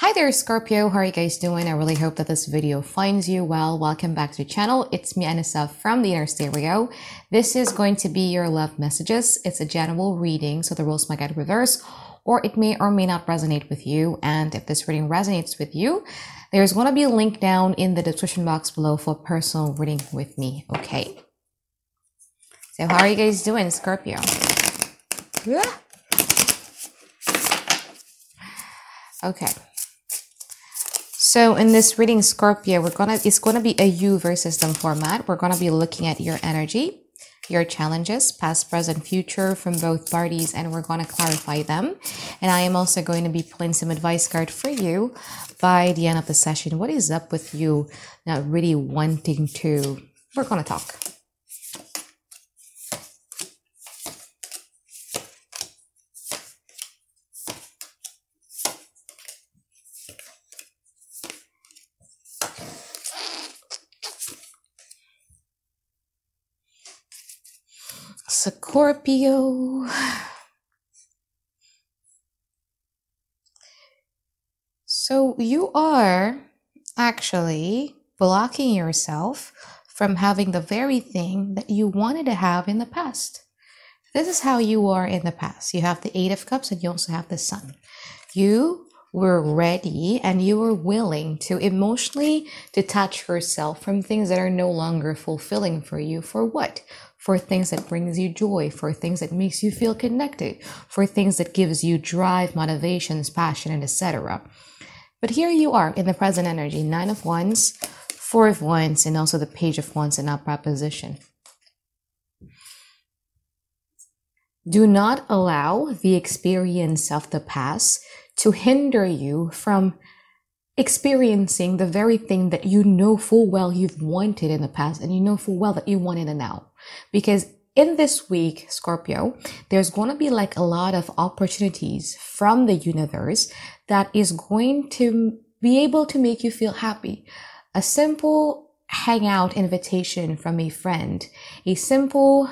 Hi there, Scorpio. How are you guys doing? I really hope that this video finds you well. Welcome back to the channel. It's me, Anisa, from the Inner Stereo. This is going to be your love messages. It's a general reading, so the rules might get reversed, or it may or may not resonate with you. And if this reading resonates with you, there's going to be a link down in the description box below for personal reading with me. Okay. So how are you guys doing, Scorpio? Yeah. Okay. So in this reading, Scorpio, it's gonna be a you versus them format. We're gonna be looking at your energy, your challenges, past, present, future from both parties, and we're gonna clarify them. And I am also going to be pulling some advice card for you by the end of the session. What is up with you not really wanting to? We're gonna talk. Scorpio. So you are actually blocking yourself from having the very thing that you wanted to have in the past. This is how you are in the past. You have the Eight of Cups and you also have the Sun. You were ready and you were willing to emotionally detach yourself from things that are no longer fulfilling for you. For what? For things that brings you joy, for things that makes you feel connected, for things that gives you drive, motivations, passion, and etc. But here you are in the present energy, Nine of Wands, Four of Wands, and also the Page of Wands in upright position. Do not allow the experience of the past to hinder you from experiencing the very thing that you know full well you've wanted in the past, and you know full well that you want in the now. Because in this week, Scorpio, there's going to be like a lot of opportunities from the universe that is going to be able to make you feel happy. A simple hangout invitation from a friend, a simple,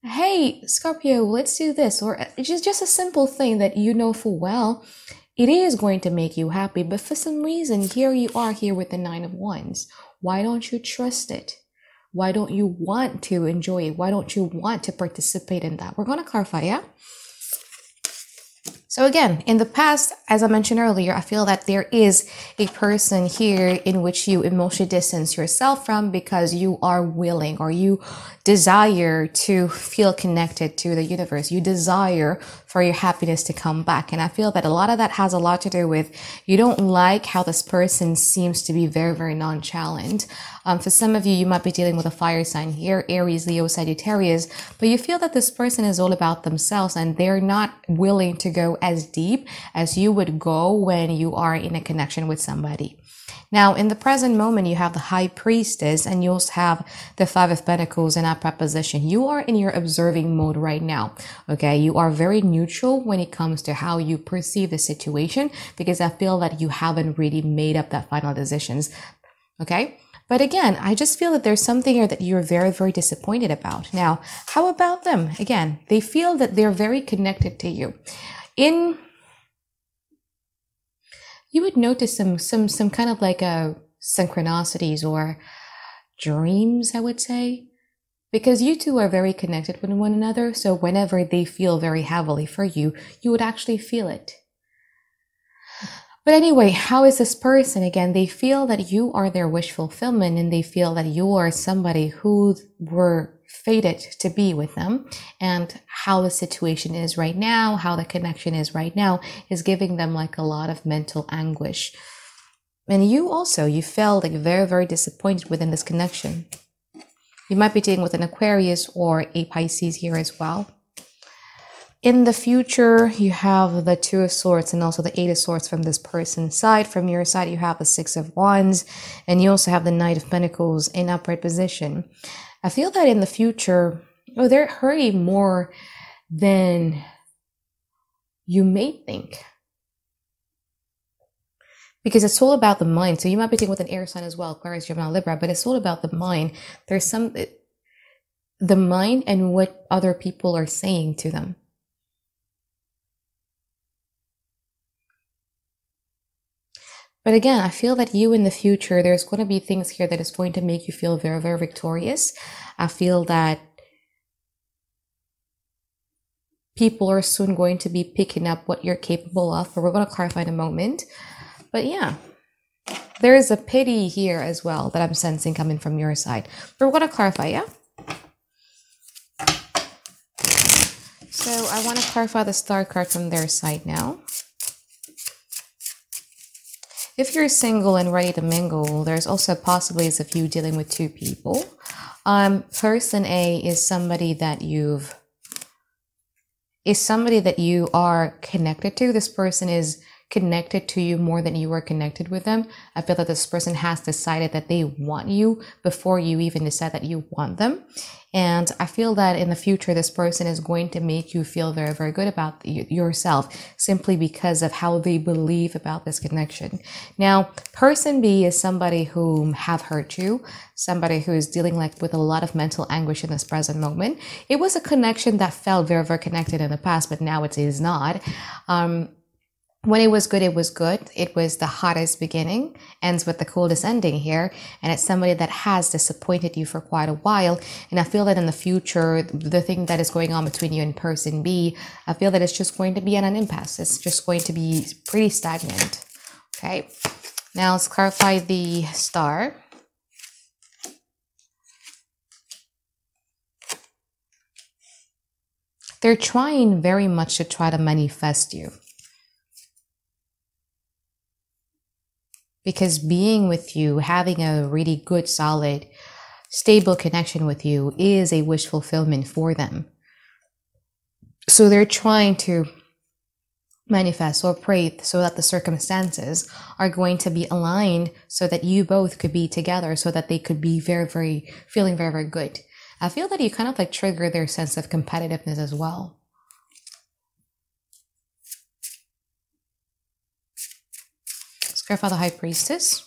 hey, Scorpio, let's do this, or just a simple thing that you know full well it is going to make you happy. But for some reason, here you are here with the Nine of Wands. Why don't you trust it? Why don't you want to enjoy it? Why don't you want to participate in that? We're going to clarify, yeah? So again, in the past, as I mentioned earlier, I feel that there is a person here in which you emotionally distance yourself from because you are willing or you desire to feel connected to the universe. You desire for your happiness to come back. And I feel that a lot of that has a lot to do with you don't like how this person seems to be very, very nonchalant. For some of you, you might be dealing with a fire sign here, Aries, Leo, Sagittarius, but you feel that this person is all about themselves and they're not willing to go as deep as you would go when you are in a connection with somebody. Now, in the present moment, you have the High Priestess and you also have the Five of Pentacles in upright position. You are in your observing mode right now. Okay. You are very neutral when it comes to how you perceive the situation because I feel that you haven't really made up that final decisions. Okay. But again, I just feel that there's something here that you're very, very disappointed about. Now, how about them? Again, they feel that they're very connected to you. You would notice some kind of like synchronicities or dreams, I would say, because you two are very connected with one another. So whenever they feel very heavily for you, you would actually feel it. But anyway, how is this person? Again, they feel that you are their wish fulfillment and they feel that you are somebody who were fated to be with them, and how the situation is right now, how the connection is right now is giving them like a lot of mental anguish. And you also, you felt like very, very disappointed within this connection. You might be dealing with an Aquarius or a Pisces here as well. In the future, you have the Two of Swords and also the Eight of Swords from this person's side. From your side, you have the Six of Wands and you also have the Knight of Pentacles in upright position. I feel that in the future, they're hurting more than you may think. Because it's all about the mind. So you might be dealing with an air sign as well, Aquarius, Gemini, Libra, but it's all about the mind. There's the mind and what other people are saying to them. But again, I feel that you in the future, there's going to be things here that is going to make you feel very, very victorious. I feel that people are soon going to be picking up what you're capable of, but we're going to clarify in a moment. But yeah, there is a pity here as well that I'm sensing coming from your side. But we're going to clarify, yeah? So I want to clarify the star card from their side now. If you're single and ready to mingle, there's also possibilities of you dealing with two people. Person A is somebody that you are connected to. This person is connected to you more than you are connected with them. I feel that this person has decided that they want you before you even decide that you want them. And I feel that in the future, this person is going to make you feel very, very good about yourself simply because of how they believe about this connection. Now, person B is somebody who have hurt you, somebody who is dealing with a lot of mental anguish in this present moment. It was a connection that felt very, very connected in the past, but now it is not. When it was good, it was good. It was the hottest beginning, ends with the coldest ending here. And it's somebody that has disappointed you for quite a while. And I feel that in the future, the thing that is going on between you and person B, I feel that it's just going to be at an impasse. It's just going to be pretty stagnant. Okay. Now let's clarify the star. They're trying very much to try to manifest you. Because being with you, having a really good, solid, stable connection with you is a wish fulfillment for them. So they're trying to manifest or pray so that the circumstances are going to be aligned so that you both could be together, so that they could be feeling very, very good. I feel that you kind of trigger their sense of competitiveness as well. Clarify the High Priestess.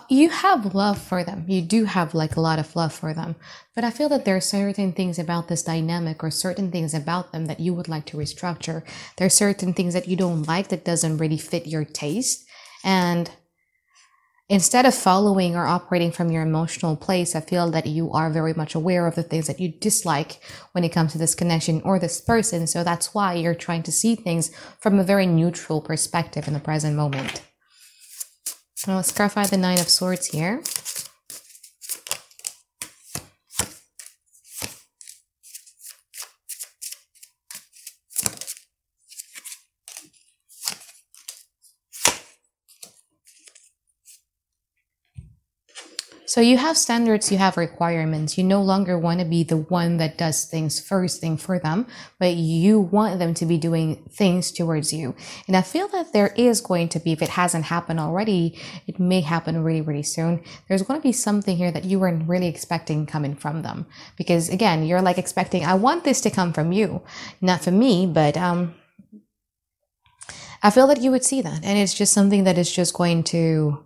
You have love for them. You do have a lot of love for them. But I feel that there are certain things about this dynamic or certain things about them that you would like to restructure. There are certain things that you don't like that doesn't really fit your taste. And instead of following or operating from your emotional place, I feel that you are very much aware of the things that you dislike when it comes to this connection or this person. So that's why you're trying to see things from a very neutral perspective in the present moment. Now let's clarify the Nine of Swords here. So you have standards, you have requirements. You no longer want to be the one that does things first thing for them, but you want them to be doing things towards you. And I feel that there is going to be, if it hasn't happened already, it may happen really, really soon. There's going to be something here that you weren't really expecting coming from them. Because again, you're expecting, I want this to come from you, not from me, but I feel that you would see that. And it's just something that is just going to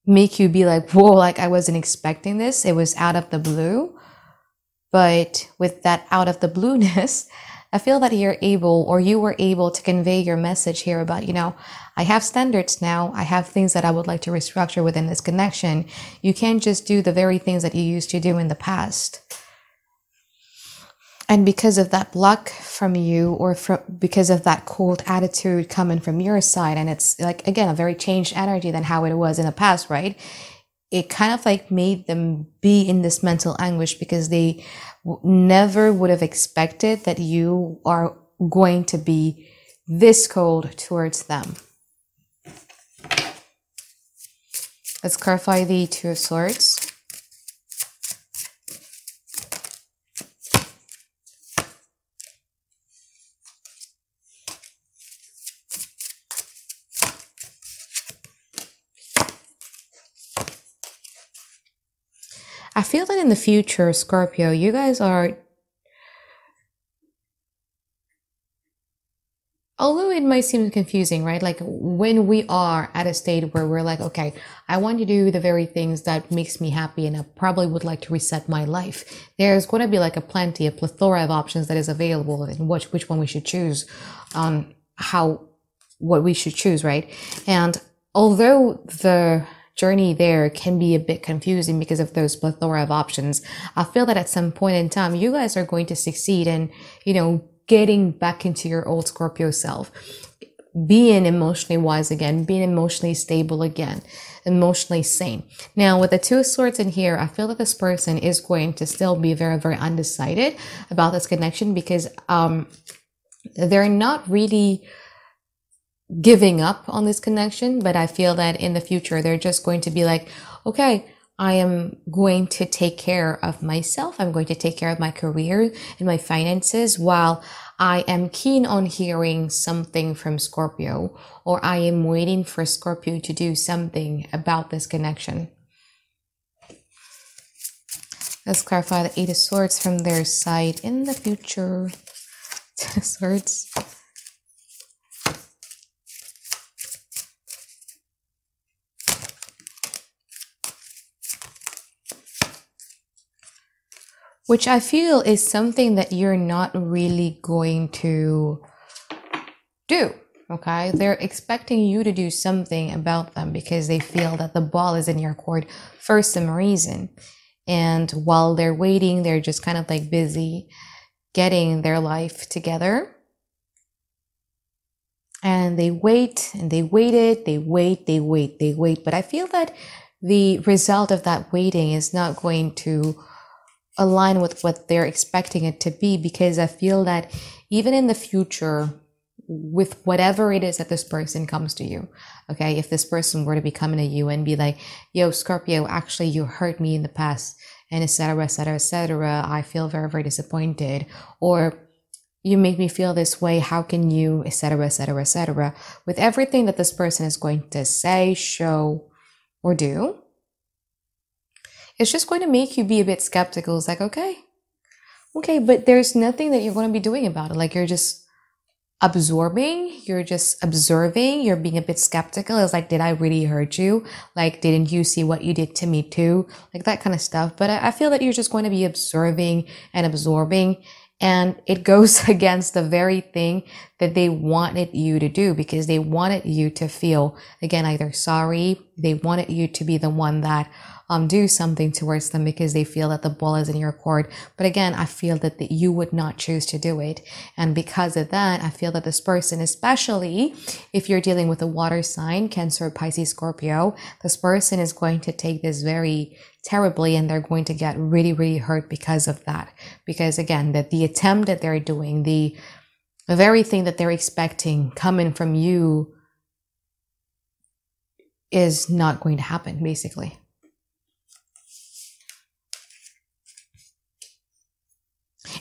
make you be whoa, I wasn't expecting this. It was out of the blue. But with that out of the blueness, I feel that you were able to convey your message here about, I have standards now. I have things that I would like to restructure within this connection. You can't just do the very things that you used to do in the past. And because of that block from you, or because of that cold attitude coming from your side, and it's again, a very changed energy than how it was in the past, right? It kind of made them be in this mental anguish because they never would have expected that you are going to be this cold towards them. Let's clarify the Two of Swords. I feel that in the future, Scorpio, you guys are although it might seem confusing, right? Like when we are at a state where we're like, okay, I want to do the very things that makes me happy and I probably would like to reset my life. There's going to be like a plethora of options that is available and which one we should choose, what we should choose, right? And although the journey there can be a bit confusing because of those plethora of options, I feel that at some point in time, you guys are going to succeed in, getting back into your old Scorpio self, being emotionally wise again, being emotionally stable again, emotionally sane. Now, with the Two of Swords in here, I feel that this person is going to still be very, very undecided about this connection because they're not really giving up on this connection, but I feel that in the future, they're just going to be like, okay, I am going to take care of myself. I'm going to take care of my career and my finances while I am keen on hearing something from Scorpio, or I am waiting for Scorpio to do something about this connection. Let's clarify the Eight of Swords from their side in the future. Ten of Swords. Which I feel is something that you're not really going to do, okay? They're expecting you to do something about them because they feel that the ball is in your court for some reason. And while they're waiting, they're just kind of like busy getting their life together. And they wait and they waited, they wait. But I feel that the result of that waiting is not going to align with what they're expecting it to be, because I feel that even in the future, with whatever it is that this person comes to you, okay, if this person were to be coming to you and be like, yo, Scorpio, actually you hurt me in the past, and etc., etc., etc., I feel very, very disappointed, or you make me feel this way, how can you, etc., etc., etc., with everything that this person is going to say, show, or do, it's just going to make you be a bit skeptical. It's like, okay, but there's nothing that you're going to be doing about it. Like, you're just absorbing, you're just observing, you're being a bit skeptical. It's like, did I really hurt you? Like, didn't you see what you did to me too? Like that kind of stuff. But I feel that you're just going to be observing and absorbing. And it goes against the very thing that they wanted you to do, because they wanted you to feel, again, either sorry, they wanted you to be the one that do something towards them because they feel that the ball is in your court. But again, I feel that you would not choose to do it. And because of that, I feel that this person, especially if you're dealing with a water sign, Cancer, Pisces, Scorpio, this person is going to take this very terribly, and they're going to get really, really hurt because of that. Because again, that the attempt that they're doing, the very thing that they're expecting coming from you is not going to happen, basically.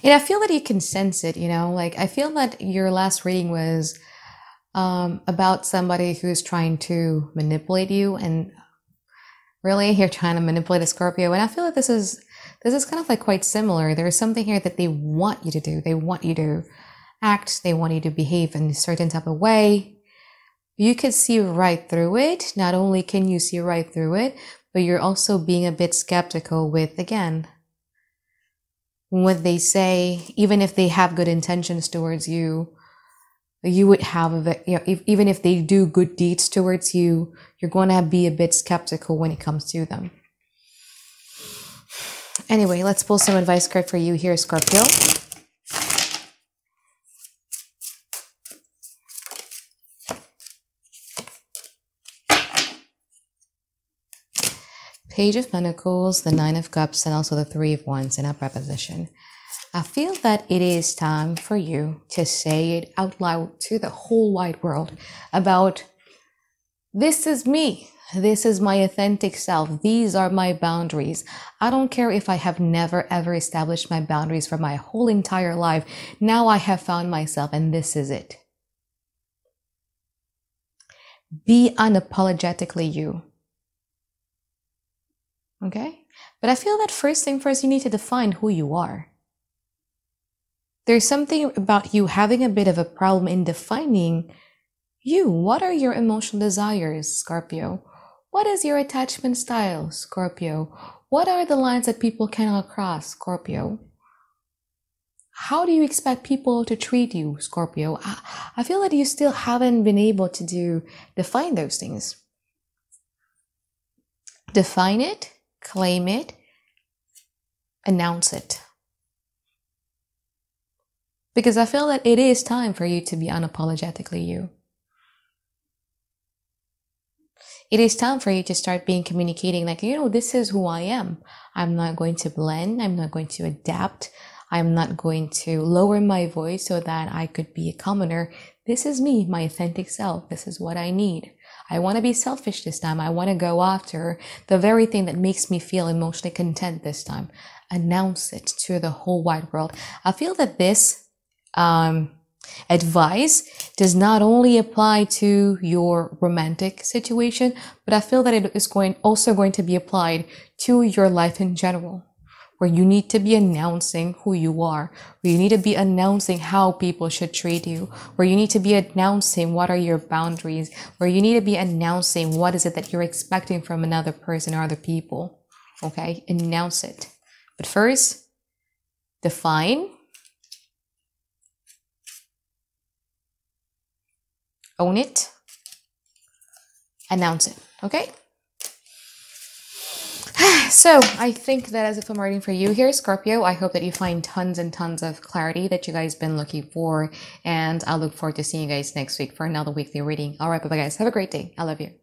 And I feel that you can sense it, like I feel that your last reading was about somebody who's trying to manipulate you, and really you're trying to manipulate a Scorpio. And I feel that this is kind of like quite similar. There's something here that they want you to do. They want you to act. They want you to behave in a certain type of way. You could see right through it. Not only can you see right through it, but you're also being a bit skeptical with, again, what they say. Even if they have good intentions towards you, you would have even if they do good deeds towards you, you're going to be a bit skeptical when it comes to them. Anyway, let's pull some advice card for you here, Scorpio. Page of Pentacles, the Nine of Cups, and also the Three of Wands in upright position. I feel that it is time for you to say it out loud to the whole wide world about, this is me. This is my authentic self. These are my boundaries. I don't care if I have never ever established my boundaries for my whole entire life. Now I have found myself, and this is it. Be unapologetically you. Okay? But I feel that first thing first, you need to define who you are. There's something about you having a bit of a problem in defining you. What are your emotional desires, Scorpio? What is your attachment style, Scorpio? What are the lines that people cannot cross, Scorpio? How do you expect people to treat you, Scorpio? I feel that you still haven't been able to define those things. Define it, claim it, announce it. Because I feel that it is time for you to be unapologetically you. It is time for you to start communicating like, this is who I am. I'm not going to blend. I'm not going to adapt. I'm not going to lower my voice so that I could be a commoner. This is me, my authentic self. This is what I need. I want to be selfish this time. I want to go after the very thing that makes me feel emotionally content this time. Announce it to the whole wide world. I feel that this advice does not only apply to your romantic situation, but I feel that it is also going to be applied to your life in general, where you need to be announcing who you are, where you need to be announcing how people should treat you, where you need to be announcing what are your boundaries, where you need to be announcing what is it that you're expecting from another person or other people. Okay, announce it. But first, define, own it, announce it. Okay? So I think that as if I'm writing for you here, Scorpio, I hope that you find tons and tons of clarity that you guys been looking for. And I'll look forward to seeing you guys next week for another weekly reading. All right, bye-bye guys. Have a great day. I love you.